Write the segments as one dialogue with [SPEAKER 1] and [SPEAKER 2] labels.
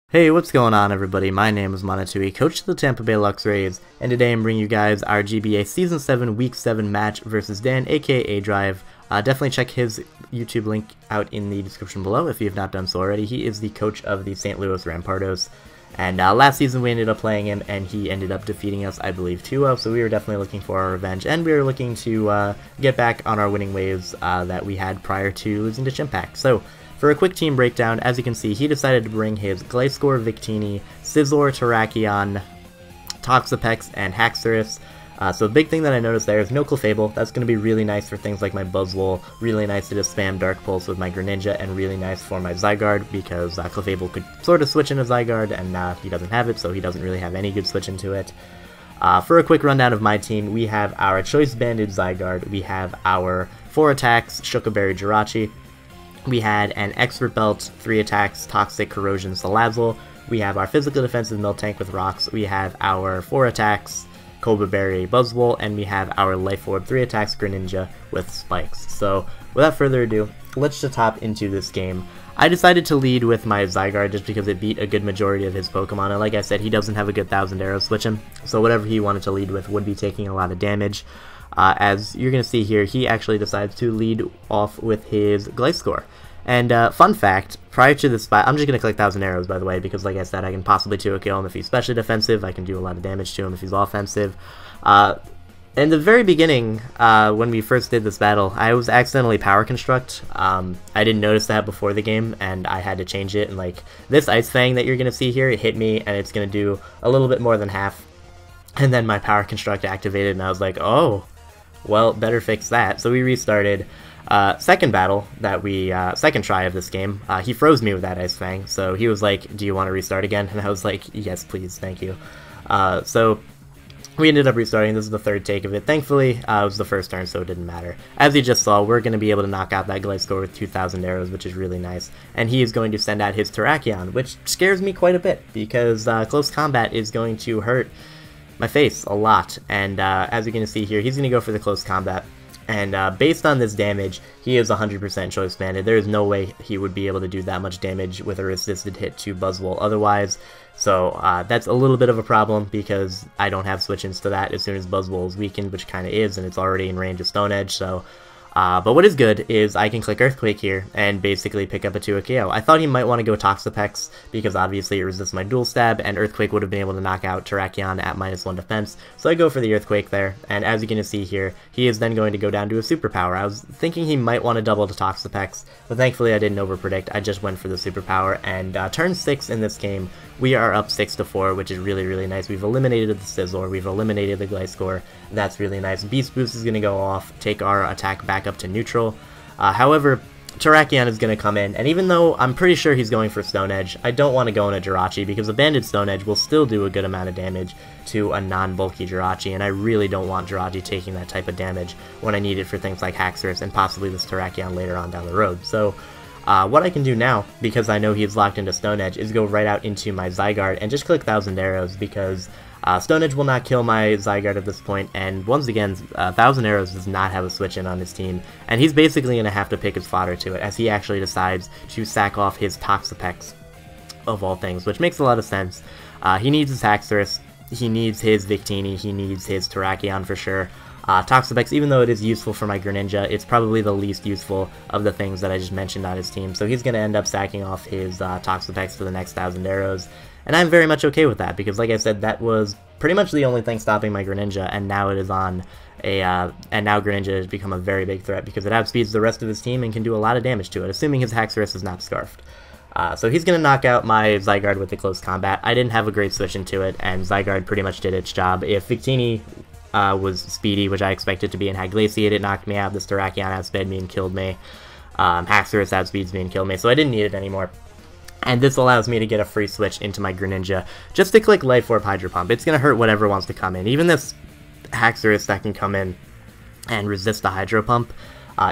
[SPEAKER 1] Hey, what's going on everybody? My name is Monatui, coach of the Tampa Bay Luxrays, and today I'm bringing you guys our GBA Season 7 Week 7 match versus Dan, aka Adrive. Definitely check his YouTube link out in the description below if you have not done so already. He is the coach of the St. Louis Rampardos, and last season we ended up playing him, and he ended up defeating us, I believe, 2-0, so we were definitely looking for our revenge, and we were looking to get back on our winning waves that we had prior to losing to Chimpact. So, for a quick team breakdown, as you can see, he decided to bring his Gliscor, Victini, Scizor, Terrakion, Toxapex, and Haxorus. So the big thing that I noticed there is no Clefable. That's going to be really nice for things like my Buzzwole, really nice to just spam Dark Pulse with my Greninja, and really nice for my Zygarde, because Clefable could sort of switch into Zygarde, and he doesn't have it, so he doesn't really have any good switch into it. For a quick rundown of my team, we have our Choice Banded Zygarde, we have our 4 attacks, Shuckleberry Jirachi, we had an Expert Belt, 3 attacks, Toxic, Corrosion, Salazzle. We have our Physical Defensive Miltank with Rocks. We have our 4 attacks, Cobra Berry, Buzzwole, and we have our Life Orb, 3 attacks, Greninja with Spikes. So, without further ado, let's just hop into this game. I decided to lead with my Zygarde just because it beat a good majority of his Pokemon, and like I said, he doesn't have a good 1000 Arrow switch him, so whatever he wanted to lead with would be taking a lot of damage. As you're going to see here, he actually decides to lead off with his Gliscor. And fun fact, prior to this fight, I'm just going to click 1000 Arrows, by the way, because like I said, I can possibly 2-kill him if he's specially defensive, I can do a lot of damage to him if he's offensive. In the very beginning, when we first did this battle, I was accidentally Power Construct. I didn't notice that before the game, and I had to change it, and like, this Ice Fang that you're going to see here, it hit me, and it's going to do a little bit more than half. And then my Power Construct activated, and I was like, oh, well, better fix that. So we restarted. Second battle that we, second try of this game, he froze me with that Ice Fang, so he was like, do you want to restart again? And I was like, yes, please, thank you. So we ended up restarting. This is the third take of it. Thankfully, it was the first turn, so it didn't matter. As you just saw, we're going to be able to knock out that Gliscor with 2000 Arrows, which is really nice. And he is going to send out his Terrakion, which scares me quite a bit, because close combat is going to hurt my face a lot. And as you're going to see here, he's going to go for the close combat. And based on this damage, he is 100% Choice Banded. There is no way he would be able to do that much damage with a resisted hit to Buzzwole otherwise. So that's a little bit of a problem, because I don't have switch-ins to that as soon as Buzzwole is weakened, which kind of is, and it's already in range of Stone Edge. So, but what is good is I can click Earthquake here and basically pick up a 2-KO. I thought he might want to go Toxapex, because obviously it resists my Dual Stab, and Earthquake would have been able to knock out Terrakion at -1 defense, so I go for the Earthquake there, and as you're going to see here, he is then going to go down to a Superpower. I was thinking he might want to double to Toxapex, but thankfully I didn't overpredict. I just went for the Superpower, and turn 6 in this game, we are up 6-4, which is really, really nice. We've eliminated the Scizor, we've eliminated the Gliscor, that's really nice. Beast Boost is going to go off, take our attack back up to neutral. However, Terrakion is going to come in, and even though I'm pretty sure he's going for Stone Edge, I don't want to go in a Jirachi, because a Banded Stone Edge will still do a good amount of damage to a non-bulky Jirachi, and I really don't want Jirachi taking that type of damage when I need it for things like Haxorus and possibly this Terrakion later on down the road. So, what I can do now, because I know he's locked into Stone Edge, is go right out into my Zygarde and just click 1000 Arrows, because Stone Edge will not kill my Zygarde at this point, and once again, 1000 Arrows does not have a switch-in on his team, and he's basically going to have to pick his fodder to it, as he actually decides to sack off his Toxapex, of all things, which makes a lot of sense. He needs his Haxorus, he needs his Victini, he needs his Terrakion for sure. Toxapex, even though it is useful for my Greninja, it's probably the least useful of the things that I just mentioned on his team, so he's going to end up sacking off his Toxapex for the next 1000 Arrows, and I'm very much okay with that, because like I said, that was pretty much the only thing stopping my Greninja, and now it is on a, and now Greninja has become a very big threat, because it outspeeds the rest of his team and can do a lot of damage to it, assuming his Haxorus is not Scarfed. So he's going to knock out my Zygarde with the close combat. I didn't have a great switch into it, and Zygarde pretty much did its job. If Victini was speedy, which I expected to be, and had Glaciate, it knocked me out. This Terrakion outsped me and killed me. Haxorus outspeeds me and killed me, so I didn't need it anymore. And this allows me to get a free switch into my Greninja, just to click Life Orb Hydro Pump. It's going to hurt whatever wants to come in. Even this Haxorus that can come in and resist the Hydro Pump,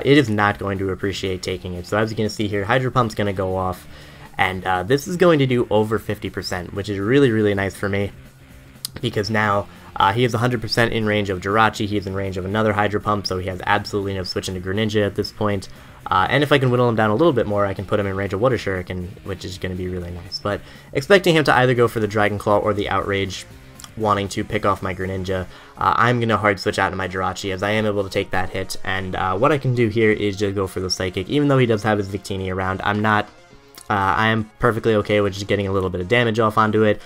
[SPEAKER 1] it is not going to appreciate taking it. So as you can see here, Hydro Pump's going to go off, and this is going to do over 50%, which is really, really nice for me, because now he is 100% in range of Jirachi, he is in range of another Hydro Pump, so he has absolutely no switch into Greninja at this point. And if I can whittle him down a little bit more, I can put him in range of Water Shuriken, which is going to be really nice. But expecting him to either go for the Dragon Claw or the Outrage, wanting to pick off my Greninja, I'm going to hard switch out to my Jirachi, as I am able to take that hit. And what I can do here is just go for the Psychic. Even though he does have his Victini around, I am perfectly okay with just getting a little bit of damage off onto it,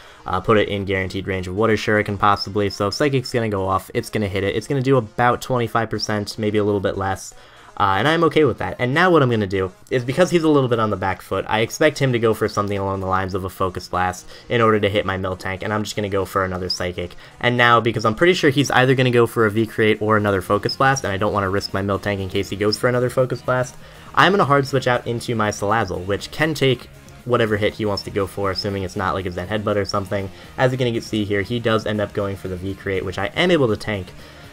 [SPEAKER 1] put it in guaranteed range of Water Shuriken possibly. So Psychic's going to go off, it's going to hit it, it's going to do about 25%, maybe a little bit less. And I'm okay with that. And now what I'm going to do is, because he's a little bit on the back foot, I expect him to go for something along the lines of a Focus Blast in order to hit my Miltank, and I'm just going to go for another Psychic. And now, because I'm pretty sure he's either going to go for a V-Create or another Focus Blast, and I don't want to risk my Miltank in case he goes for another Focus Blast, I'm going to hard switch out into my Salazzle, which can take whatever hit he wants to go for, assuming it's not like a Zen Headbutt or something. As you're going to see here, he does end up going for the V-Create, which I am able to tank.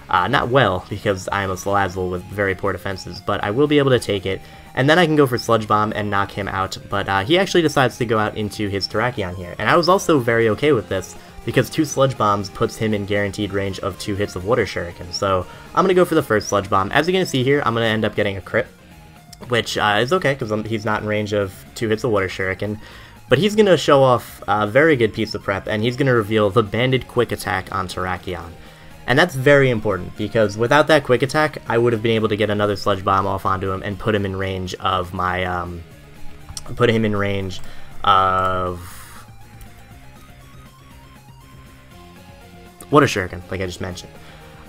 [SPEAKER 1] Not well, because I am a Salazzle with very poor defenses, but I will be able to take it, and then I can go for Sludge Bomb and knock him out, but he actually decides to go out into his Terrakion here, and I was also very okay with this, because 2 Sludge Bombs puts him in guaranteed range of 2 hits of Water Shuriken, so I'm going to go for the first Sludge Bomb. As you're going to see here, I'm going to end up getting a crit, which is okay, because he's not in range of 2 hits of Water Shuriken, but he's going to show off a very good piece of prep, and he's going to reveal the Banded Quick Attack on Terrakion. And that's very important, because without that Quick Attack, I would have been able to get another Sludge Bomb off onto him and put him in range of my, Water Shuriken, like I just mentioned.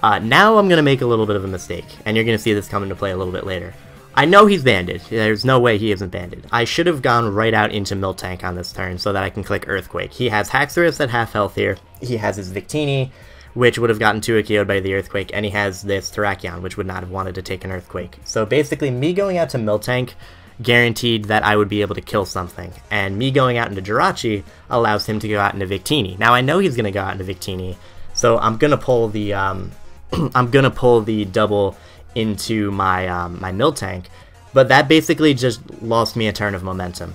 [SPEAKER 1] Now I'm going to make a little bit of a mistake, and you're going to see this come into play a little bit later. I know he's banded. There's no way he isn't banded. I should have gone right out into Miltank on this turn so that I can click Earthquake. He has Haxorus at half health here. He has his Victini, which would have gotten 2-KO'd by the Earthquake, and he has this Terrakion, which would not have wanted to take an Earthquake. So basically, me going out to Miltank guaranteed that I would be able to kill something, and me going out into Jirachi allows him to go out into Victini. Now I know he's going to go out into Victini, so I'm going to pull the double into my my Miltank, but that basically just lost me a turn of momentum.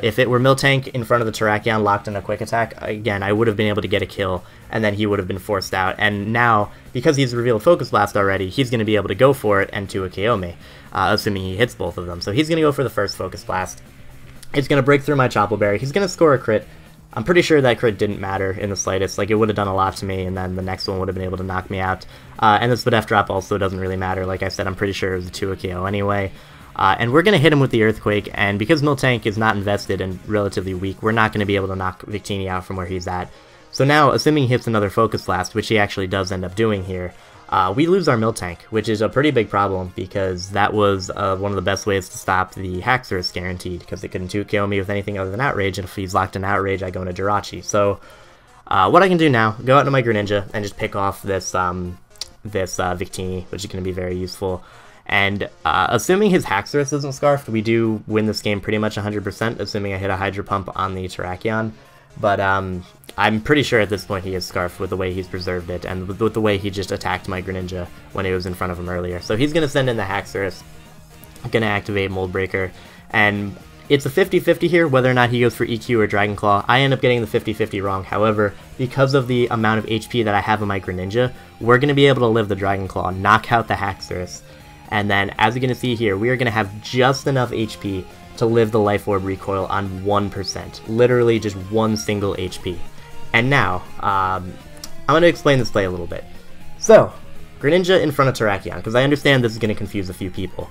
[SPEAKER 1] If it were Miltank in front of the Terrakion locked in a Quick Attack, again, I would have been able to get a kill, and then he would have been forced out. And now, because he's revealed Focus Blast already, he's going to be able to go for it and 2-KO me, assuming he hits both of them. So he's going to go for the first Focus Blast. It's going to break through my Chople Berry. He's going to score a crit. I'm pretty sure that crit didn't matter in the slightest. Like, it would have done a lot to me, and then the next one would have been able to knock me out. And the Spadef drop also doesn't really matter. Like I said, I'm pretty sure it was a 2-KO anyway. And we're going to hit him with the Earthquake, and because Miltank is not invested and relatively weak, we're not going to be able to knock Victini out from where he's at. So now, assuming he hits another Focus Blast, which he actually does end up doing here, we lose our Miltank, which is a pretty big problem, because that was one of the best ways to stop the Haxorus guaranteed, because it couldn't 2-KO me with anything other than Outrage, and if he's locked in Outrage, I go into Jirachi. So what I can do now, go out into my Greninja and just pick off this Victini, which is going to be very useful. And assuming his Haxorus isn't Scarfed, we do win this game pretty much 100%, assuming I hit a Hydro Pump on the Terrakion. But I'm pretty sure at this point he is Scarfed with the way he's preserved it, and with the way he just attacked my Greninja when it was in front of him earlier. So he's going to send in the Haxorus, going to activate Mold Breaker, and it's a 50-50 here, whether or not he goes for EQ or Dragon Claw. I end up getting the 50-50 wrong. However, because of the amount of HP that I have in my Greninja, we're going to be able to live the Dragon Claw, knock out the Haxorus, and then, as you're going to see here, we are going to have just enough HP to live the Life Orb recoil on 1%. Literally just one single HP. And now, I'm going to explain this play a little bit. So, Greninja in front of Terrakion, because I understand this is going to confuse a few people.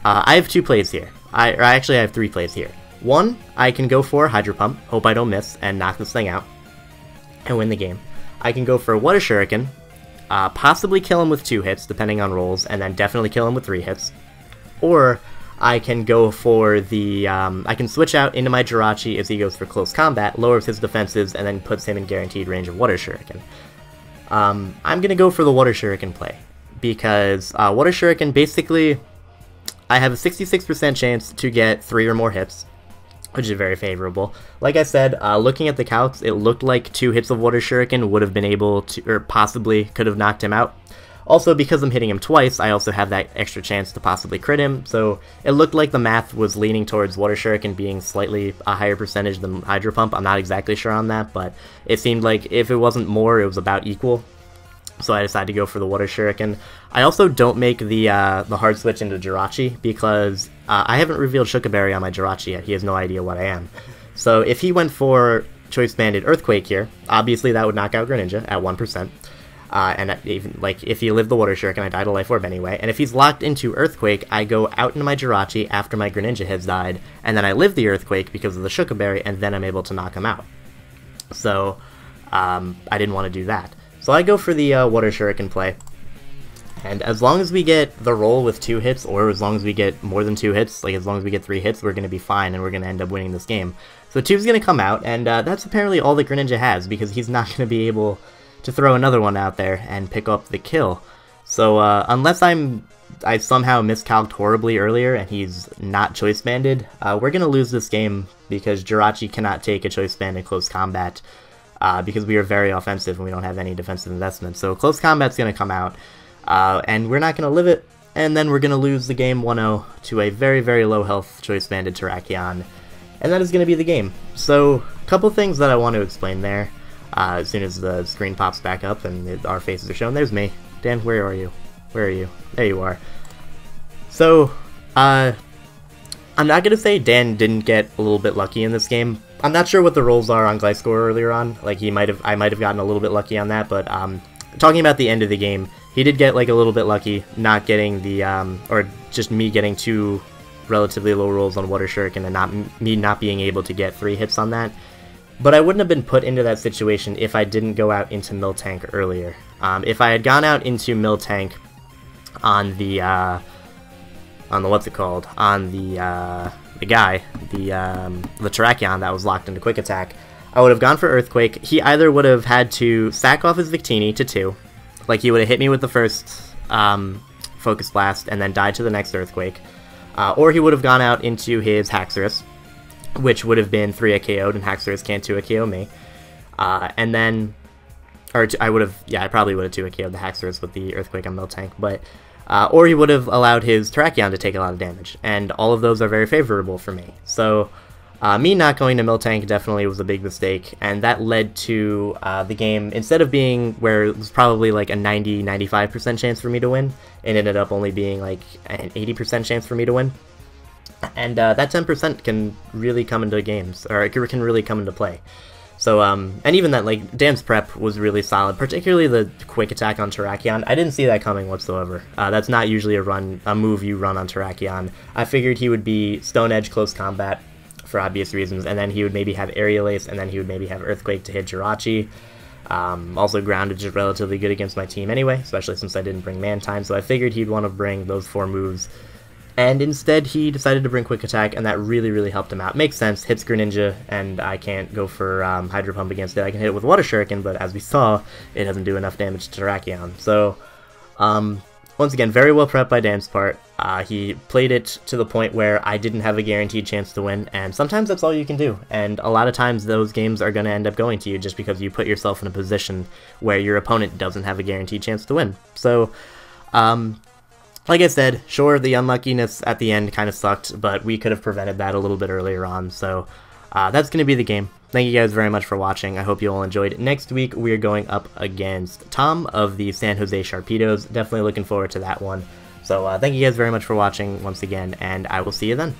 [SPEAKER 1] I have 2 plays here. Actually, I have 3 plays here. One, I can go for Hydro Pump, hope I don't miss, and knock this thing out, and win the game. I can go for a Water Shuriken, possibly kill him with 2 hits, depending on rolls, and then definitely kill him with 3 hits. Or I can go for the, I can switch out into my Jirachi as he goes for close combat, lowers his defenses, and then puts him in guaranteed range of Water Shuriken. I'm going to go for the Water Shuriken play, because Water Shuriken, basically, I have a 66% chance to get 3 or more hits, which is very favorable. Like I said, looking at the calcs, it looked like 2 hits of Water Shuriken would have been able to, or possibly could have knocked him out. Also, because I'm hitting him twice, I also have that extra chance to possibly crit him, so it looked like the math was leaning towards Water Shuriken being slightly a higher percentage than Hydro Pump. I'm not exactly sure on that, but it seemed like if it wasn't more, it was about equal. so I decided to go for the Water Shuriken. I also don't make the hard switch into Jirachi because I haven't revealed Shukaberry on my Jirachi yet. He has no idea what I am. So if he went for Choice Banded Earthquake here, obviously that would knock out Greninja at 1%. And even, like, if he lived the Water Shuriken, I died a Life Orb anyway. And if he's locked into Earthquake, I go out into my Jirachi after my Greninja has died, and then I live the Earthquake because of the Shukaberry, and then I'm able to knock him out. So I didn't want to do that. So I go for the Water Shuriken play, and as long as we get the roll with 2 hits, or as long as we get more than 2 hits, like as long as we get 3 hits, we're going to be fine, and we're going to end up winning this game. So 2's going to come out, and that's apparently all that Greninja has, because he's not going to be able to throw another one out there and pick up the kill. So unless I somehow miscalced horribly earlier, and he's not Choice Banded, we're going to lose this game, because Jirachi cannot take a Choice Band in close combat, because we are very offensive and we don't have any defensive investment. So close combat's going to come out, and we're not going to live it, and then we're going to lose the game 1-0 to a very, very low health Choice Banded Terrakion, and that is going to be the game. So a couple things that I want to explain there, as soon as the screen pops back up and our faces are shown. There's me. Dan, where are you? Where are you? There you are. So, I'm not going to say Dan didn't get a little bit lucky in this game. I'm not sure what the rolls are on Gliscor earlier on. Like, I might have gotten a little bit lucky on that, but talking about the end of the game, he did get like a little bit lucky not getting the, or just me getting 2 relatively low rolls on Water Shuriken and me not being able to get 3 hits on that. But I wouldn't have been put into that situation if I didn't go out into Miltank earlier. If I had gone out into Miltank on the what's it called? On the Terrakion that was locked into Quick Attack, I would have gone for Earthquake. He either would have had to sack off his Victini to 2, like he would have hit me with the first Focus Blast and then died to the next Earthquake, or he would have gone out into his Haxorus, which would have been 3 KO'd, and Haxorus can't 2 KO me. And then, I probably would have 2 KO'd the Haxorus with the Earthquake on Miltank, but, or he would have allowed his Terrakion to take a lot of damage, and all of those are very favorable for me. So, me not going to Miltank definitely was a big mistake, and that led to the game, instead of being where it was probably like a 90-95% chance for me to win, it ended up only being like an 80% chance for me to win. And that 10% can really come into games, or it can really come into play. So, and even that, like, Dan's prep was really solid, particularly the Quick Attack on Terrakion. I didn't see that coming whatsoever. That's not usually a move you run on Terrakion. I figured he would be Stone Edge close combat for obvious reasons, and then he would maybe have Aerial Ace, and then he would maybe have Earthquake to hit Jirachi. Also, Grounded is relatively good against my team anyway, especially since I didn't bring Mantine, so I figured he'd want to bring those 4 moves. And instead, he decided to bring Quick Attack, and that really, really helped him out. Makes sense, hits Greninja, and I can't go for Hydro Pump against it. I can hit it with Water Shuriken, but as we saw, it doesn't do enough damage to Terrakion. So, once again, very well prepped by Dan's part. He played it to the point where I didn't have a guaranteed chance to win, and sometimes that's all you can do. And a lot of times, those games are going to end up going to you just because you put yourself in a position where your opponent doesn't have a guaranteed chance to win. So, like I said, sure, the unluckiness at the end kind of sucked, but we could have prevented that a little bit earlier on, so that's going to be the game. Thank you guys very much for watching. I hope you all enjoyed. Next week, we are going up against Tom of the San Jose Sharpedos. Definitely looking forward to that one. So thank you guys very much for watching once again, and I will see you then.